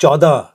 14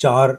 4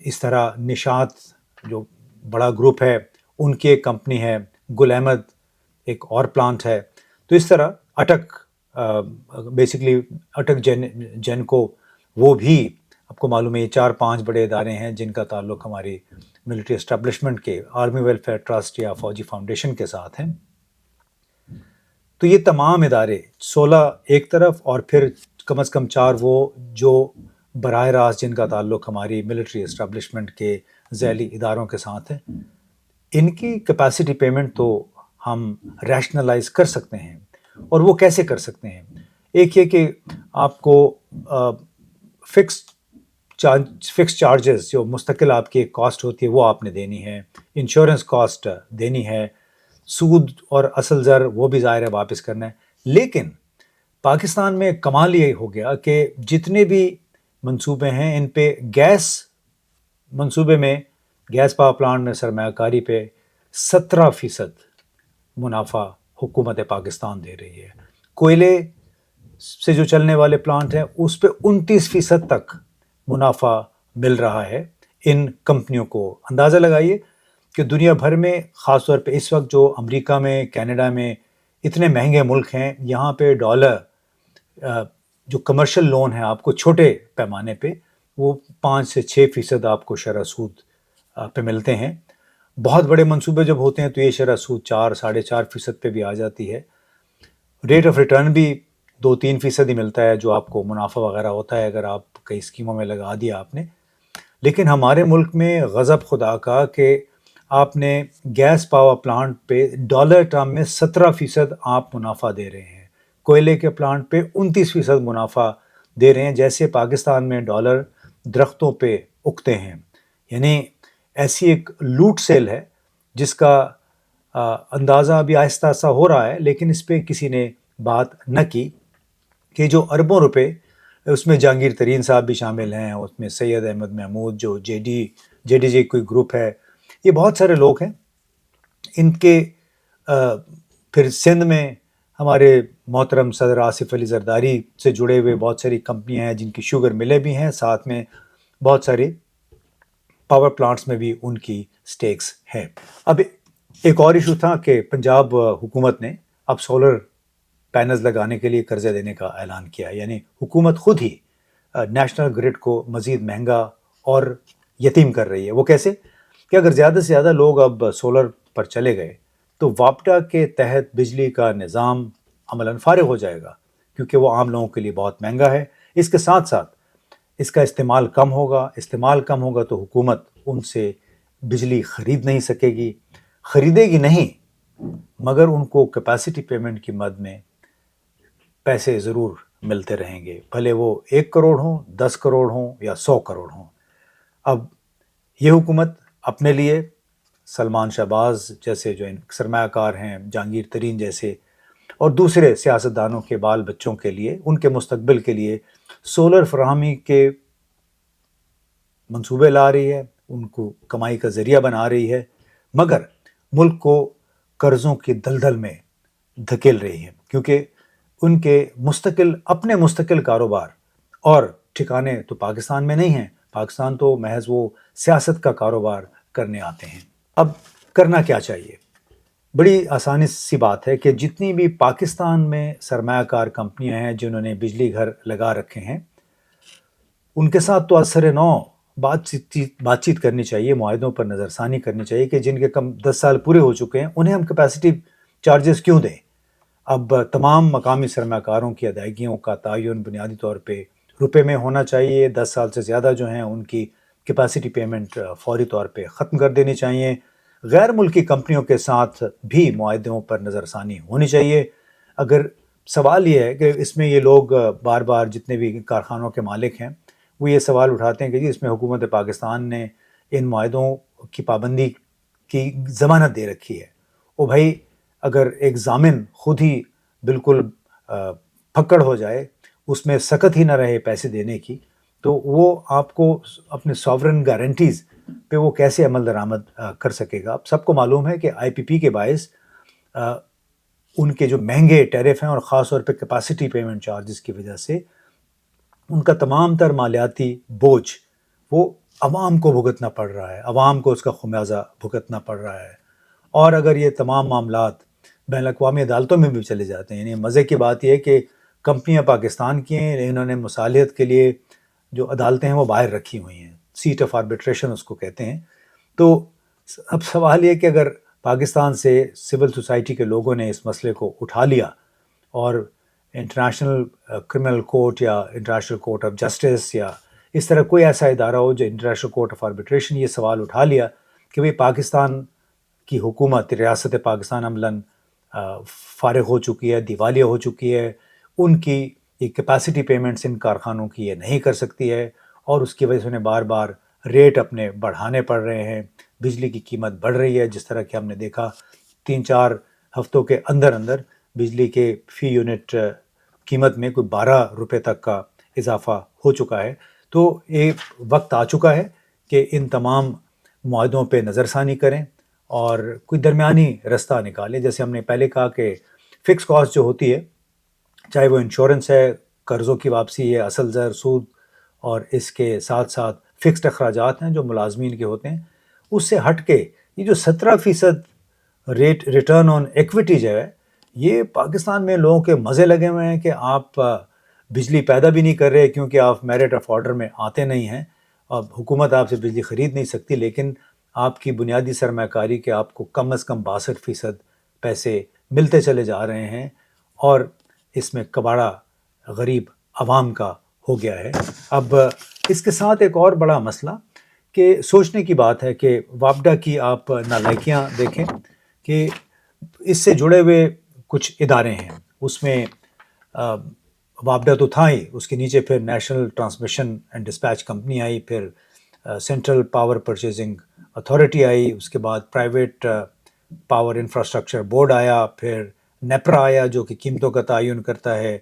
اس طرح نشاط جو بڑا گروپ ہے ان کی ایک کمپنی ہے، گل احمد ایک اور پلانٹ ہے. تو اس طرح اٹک بیسکلی اٹک جین کو، وہ بھی آپ کو معلوم ہے یہ 4-5 بڑے ادارے ہیں جن کا تعلق ہماری ملٹری اسٹیبلشمنٹ کے آرمی ویلفیئر ٹرسٹ یا فوجی فاؤنڈیشن کے ساتھ ہیں. تو یہ تمام ادارے 16 ایک طرف اور پھر کم از کم 4 وہ جو براہ راست جن کا تعلق ہماری ملٹری اسٹیبلشمنٹ کے ذیلی اداروں کے ساتھ ہے، ان کی کیپیسٹی پیمنٹ تو ہم ریشنلائز کر سکتے ہیں. اور وہ کیسے کر سکتے ہیں؟ ایک یہ کہ آپ کو فکس چارجز جو مستقل آپ کی ایک کاسٹ ہوتی ہے وہ آپ نے دینی ہے، انشورنس کاسٹ دینی ہے، سود اور اصل زر وہ بھی ظاہر ہے واپس کرنا ہے. لیکن پاکستان میں کمال یہ ہو گیا کہ جتنے بھی منصوبے ہیں ان پہ گیس منصوبے میں، گیس پاور پلانٹ میں سرمایہ کاری پہ 17% منافع حکومت پاکستان دے رہی ہے. کوئلے سے جو چلنے والے پلانٹ ہیں اس پہ 29% تک منافع مل رہا ہے ان کمپنیوں کو. اندازہ لگائیے کہ دنیا بھر میں، خاص طور پہ اس وقت جو امریکہ میں، کینیڈا میں اتنے مہنگے ملک ہیں، یہاں پہ ڈالر جو کمرشل لون ہے آپ کو چھوٹے پیمانے پہ وہ 5 سے 6% آپ کو شرح سود پہ ملتے ہیں. بہت بڑے منصوبے جب ہوتے ہیں تو یہ شرح سود 4-4.5% پہ بھی آ جاتی ہے. ریٹ آف ریٹرن بھی 2-3% ہی ملتا ہے جو آپ کو منافع وغیرہ ہوتا ہے اگر آپ کئی اسکیموں میں لگا دیا آپ نے. لیکن ہمارے ملک میں غضب خدا کا کہ آپ نے گیس پاور پلانٹ پہ ڈالر ٹرم میں 17% آپ منافع دے رہے ہیں، کوئلے کے پلانٹ پہ 29% منافع دے رہے ہیں، جیسے پاکستان میں ڈالر درختوں پہ اگتے ہیں. یعنی ایسی ایک لوٹ سیل ہے جس کا اندازہ ابھی آہستہ آہستہ ہو رہا ہے، لیکن اس پہ کسی نے بات نہ کی کہ جو اربوں روپے، اس میں جہانگیر ترین صاحب بھی شامل ہیں، اس میں سید احمد محمود جو جے ڈی جے کوئی گروپ ہے، یہ بہت سارے لوگ ہیں. ان کے پھر سندھ میں ہمارے محترم صدر آصف علی زرداری سے جڑے ہوئے بہت ساری کمپنیاں ہیں جن کی شوگر ملیں بھی ہیں، ساتھ میں بہت سارے پاور پلانٹس میں بھی ان کی سٹیکس ہے. اب ایک اور ایشو تھا کہ پنجاب حکومت نے اب سولر پینلز لگانے کے لیے قرضے دینے کا اعلان کیا. یعنی حکومت خود ہی نیشنل گرڈ کو مزید مہنگا اور یتیم کر رہی ہے. وہ کیسے؟ کہ اگر زیادہ سے زیادہ لوگ اب سولر پر چلے گئے تو واپڈا کے تحت بجلی کا نظام عملاً فارغ ہو جائے گا، کیونکہ وہ عام لوگوں کے لیے بہت مہنگا ہے. اس کے ساتھ ساتھ اس کا استعمال کم ہوگا تو حکومت ان سے بجلی خرید نہیں سکے گی، خریدے گی نہیں، مگر ان کو کیپیسٹی پیمنٹ کی مد میں پیسے ضرور ملتے رہیں گے، بھلے وہ 1 کروڑ ہوں، 10 کروڑ ہوں یا 100 کروڑ ہوں. اب یہ حکومت اپنے لیے، سلمان شہباز جیسے جو سرمایہ کار ہیں، جہانگیر ترین جیسے، اور دوسرے سیاستدانوں کے بال بچوں کے لیے، ان کے مستقبل کے لیے سولر فراہمی کے منصوبے لا رہی ہے، ان کو کمائی کا ذریعہ بنا رہی ہے، مگر ملک کو قرضوں کی دلدل میں دھکیل رہی ہے، کیونکہ ان کے اپنے مستقل کاروبار اور ٹھکانے تو پاکستان میں نہیں ہیں. پاکستان تو محض وہ سیاست کا کاروبار کرنے آتے ہیں. اب کرنا کیا چاہیے؟ بڑی آسانی سی بات ہے کہ جتنی بھی پاکستان میں سرمایہ کار کمپنیاں ہیں جنہوں نے بجلی گھر لگا رکھے ہیں، ان کے ساتھ تو اثر نو بات چیت کرنی چاہیے، معاہدوں پر نظر ثانی کرنی چاہیے کہ جن کے کم 10 سال پورے ہو چکے ہیں انہیں ہم کیپیسٹی چارجز کیوں دیں. اب تمام مقامی سرمایہ کاروں کی ادائیگیوں کا تعین بنیادی طور پہ روپے میں ہونا چاہیے. 10 سال سے زیادہ جو ہیں ان کی کیپیسٹی پیمنٹ فوری طور پہ ختم کر دینی چاہیے. غیر ملکی کمپنیوں کے ساتھ بھی معاہدوں پر نظر ثانی ہونی چاہیے. اگر سوال یہ ہے کہ اس میں یہ لوگ بار بار جتنے بھی کارخانوں کے مالک ہیں وہ یہ سوال اٹھاتے ہیں کہ جی اس میں حکومت پاکستان نے ان معاہدوں کی پابندی کی ضمانت دے رکھی ہے. او بھائی، اگر ایک ضامن خود ہی بالکل پھکڑ ہو جائے، اس میں سخت ہی نہ رہے پیسے دینے کی، تو وہ آپ کو اپنے ساورن گارنٹیز پہ وہ کیسے عمل درآمد کر سکے گا؟ اب سب کو معلوم ہے کہ آئی پی پی کے باعث ان کے جو مہنگے ٹیرف ہیں اور خاص طور پہ کیپیسٹی پیمنٹ چارجز کی وجہ سے ان کا تمام تر مالیاتی بوجھ وہ عوام کو بھگتنا پڑ رہا ہے، عوام کو اس کا خمیازہ بھگتنا پڑ رہا ہے۔ اور اگر یہ تمام معاملات بین الاقوامی عدالتوں میں بھی چلے جاتے ہیں، یعنی مزے کی بات یہ ہے کہ کمپنیاں پاکستان کی ہیں، انہوں نے مصالحت کے لیے جو عدالتیں ہیں وہ باہر رکھی ہوئی ہیں، سیٹ آف آربیٹریشن اس کو کہتے ہیں۔ تو اب سوال یہ کہ اگر پاکستان سے سول سوسائٹی کے لوگوں نے اس مسئلے کو اٹھا لیا اور انٹرنیشنل کرمنل کورٹ یا انٹرنیشنل کورٹ آف جسٹس یا اس طرح کوئی ایسا ادارہ ہو جو انٹرنیشنل کورٹ آف آربیٹریشن یہ سوال اٹھا لیا کہ بھئی پاکستان کی حکومت ریاست پاکستان عملاً فارغ ہو چکی ہے، دیوالیہ ہو چکی ہے، ان کی یہ کیپیسٹی پیمنٹس ان کارخانوں کی یہ نہیں کر سکتی ہے، اور اس کی وجہ سے انہیں بار بار ریٹ اپنے بڑھانے پڑ رہے ہیں، بجلی کی قیمت بڑھ رہی ہے، جس طرح کہ ہم نے دیکھا 3-4 ہفتوں کے اندر اندر بجلی کے فی یونٹ قیمت میں کوئی 12 روپے تک کا اضافہ ہو چکا ہے۔ تو ایک وقت آ چکا ہے کہ ان تمام معاہدوں پہ نظر ثانی کریں اور کوئی درمیانی رستہ نکالیں۔ جیسے ہم نے پہلے کہا کہ فکس کاسٹ جو ہوتی ہے، چاہے وہ انشورنس ہے، قرضوں کی واپسی ہے، اصل زر سود، اور اس کے ساتھ ساتھ فکسڈ اخراجات ہیں جو ملازمین کے ہوتے ہیں، اس سے ہٹ کے یہ جو 17% ریٹرن آن ایکویٹی جو ہے، یہ پاکستان میں لوگوں کے مزے لگے ہوئے ہیں کہ آپ بجلی پیدا بھی نہیں کر رہے کیونکہ آپ میرٹ آف آرڈر میں آتے نہیں ہیں، اب حکومت آپ سے بجلی خرید نہیں سکتی، لیکن آپ کی بنیادی سرمایہ کاری کے آپ کو کم از کم 62% پیسے ملتے چلے جا رہے ہیں، اور اس میں کباڑہ غریب عوام کا ہو گیا ہے۔ اب اس کے ساتھ ایک اور بڑا مسئلہ کہ سوچنے کی بات ہے کہ وابڈا کی آپ نالائکیاں دیکھیں کہ اس سے جڑے ہوئے کچھ ادارے ہیں، اس میں وابڈا تو تھا ہی، اس کے نیچے پھر national transmission and dispatch company آئی، پھر سینٹرل پاور پرچیزنگ اتھارٹی آئی، اس کے بعد پرائیویٹ پاور انفراسٹرکچر بورڈ آیا، پھر نیپرا آیا جو کہ قیمتوں کا تعین کرتا ہے،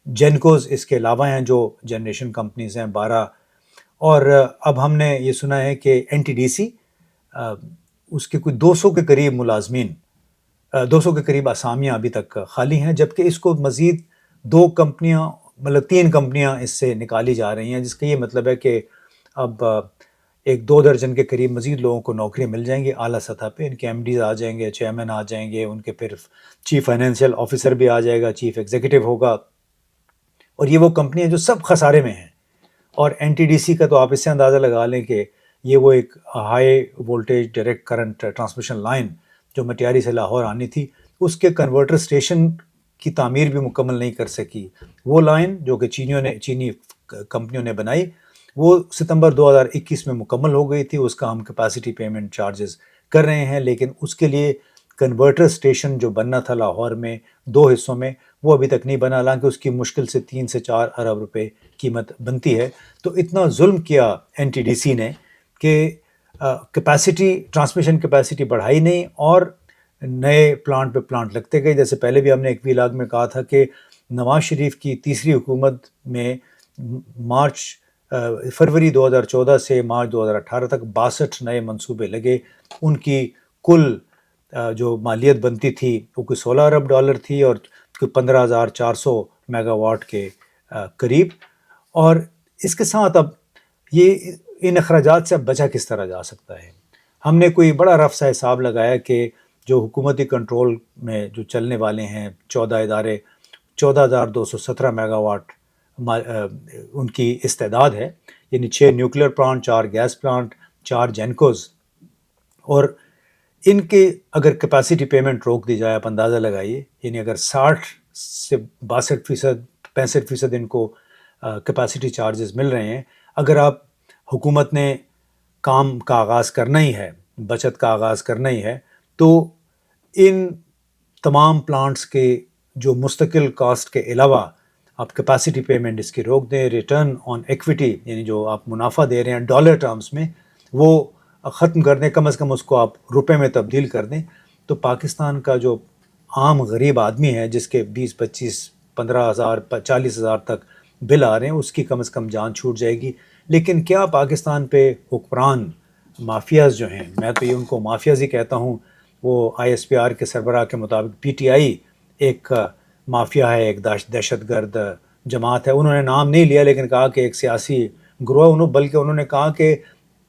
جینکوز اس کے علاوہ ہیں جو جنریشن کمپنیز ہیں 12، اور اب ہم نے یہ سنا ہے کہ این ٹی ڈی سی اس کے کوئی 200 کے قریب ملازمین، 200 کے قریب اسامیاں ابھی تک خالی ہیں، جبکہ اس کو مزید 2 کمپنیاں مطلب 3 کمپنیاں اس سے نکالی جا رہی ہیں، جس کا یہ مطلب ہے کہ اب 1-2 درجن کے قریب مزید لوگوں کو نوکری مل جائیں گی اعلیٰ سطح پہ، ان کے ایم ڈیز آ جائیں گے، چیئرمین آ جائیں گے، ان کے پھر چیف فائنینشیل آفیسر بھی آ جائے گا، چیف ایگزیکٹو ہوگا، اور یہ وہ کمپنیاں جو سب خسارے میں ہیں۔ اور این ٹی ڈی سی کا تو آپ اس سے اندازہ لگا لیں کہ یہ وہ ایک high voltage direct current transmission line جو مٹیاری سے لاہور آنی تھی، اس کے کنورٹر اسٹیشن کی تعمیر بھی مکمل نہیں کر سکی۔ وہ لائن جو کہ چینی کمپنیوں نے بنائی، وہ ستمبر 2021 میں مکمل ہو گئی تھی، اس کا ہم کیپیسٹی پیمنٹ چارجز کر رہے ہیں، لیکن اس کے لیے کنورٹر اسٹیشن جو بننا تھا لاہور میں 2 حصوں میں، وہ ابھی تک نہیں بنا، حالانکہ اس کی مشکل سے 3 سے 4 ارب روپے قیمت بنتی ہے۔ تو اتنا ظلم کیا این ٹی ڈی سی نے کہ کیپیسٹی ٹرانسمیشن کیپیسٹی بڑھائی نہیں، اور نئے پلانٹ پہ پلانٹ لگتے گئے۔ جیسے پہلے بھی ہم نے ایک ویلاگ میں کہا تھا کہ نواز شریف کی تیسری حکومت میں فروری 2014 سے مارچ 2018 تک 62 نئے منصوبے لگے، ان کی کل جو مالیت بنتی تھی وہ کوئی 16 ارب ڈالر تھی، اور کوئی 15,400 میگا واٹ کے قریب۔ اور اس کے ساتھ اب یہ ان اخراجات سے اب بچا کس طرح جا سکتا ہے؟ ہم نے کوئی بڑا رف سا حساب لگایا کہ جو حکومتی کنٹرول میں جو چلنے والے ہیں 14 ادارے، 14,217 میگا واٹ ان کی استعداد ہے، یعنی 6 nuclear plant, 4 gas plant, 4 GENCOs, اور ان کے اگر کیپیسٹی پیمنٹ روک دی جائے، آپ اندازہ لگائیے، یعنی اگر 60 سے 62%، 65% ان کو کیپیسٹی چارجز مل رہے ہیں، اگر آپ حکومت نے کام کا آغاز کرنا ہی ہے، بچت کا آغاز کرنا ہی ہے، تو ان تمام پلانٹس کے جو مستقل کاسٹ کے علاوہ آپ کیپیسٹی پیمنٹ اس کی روک دیں، ریٹرن آن ایکویٹی یعنی جو آپ منافع دے رہے ہیں ڈالر ٹرمز میں وہ ختم کر دیں، کم از کم اس کو آپ روپے میں تبدیل کر دیں، تو پاکستان کا جو عام غریب آدمی ہے جس کے 20-25-15 ہزار 40 ہزار تک بل آ رہے ہیں، اس کی کم از کم جان چھوٹ جائے گی۔ لیکن کیا پاکستان پہ حکمران مافیاز جو ہیں، میں تو یہ ان کو مافیاز ہی کہتا ہوں، وہ آئی ایس پی آر کے سربراہ کے مطابق پی ٹی آئی ایک مافیا ہے، ایک دہشت گرد جماعت ہے، انہوں نے نام نہیں لیا لیکن کہا کہ ایک سیاسی گروہ، بلکہ انہوں نے کہا کہ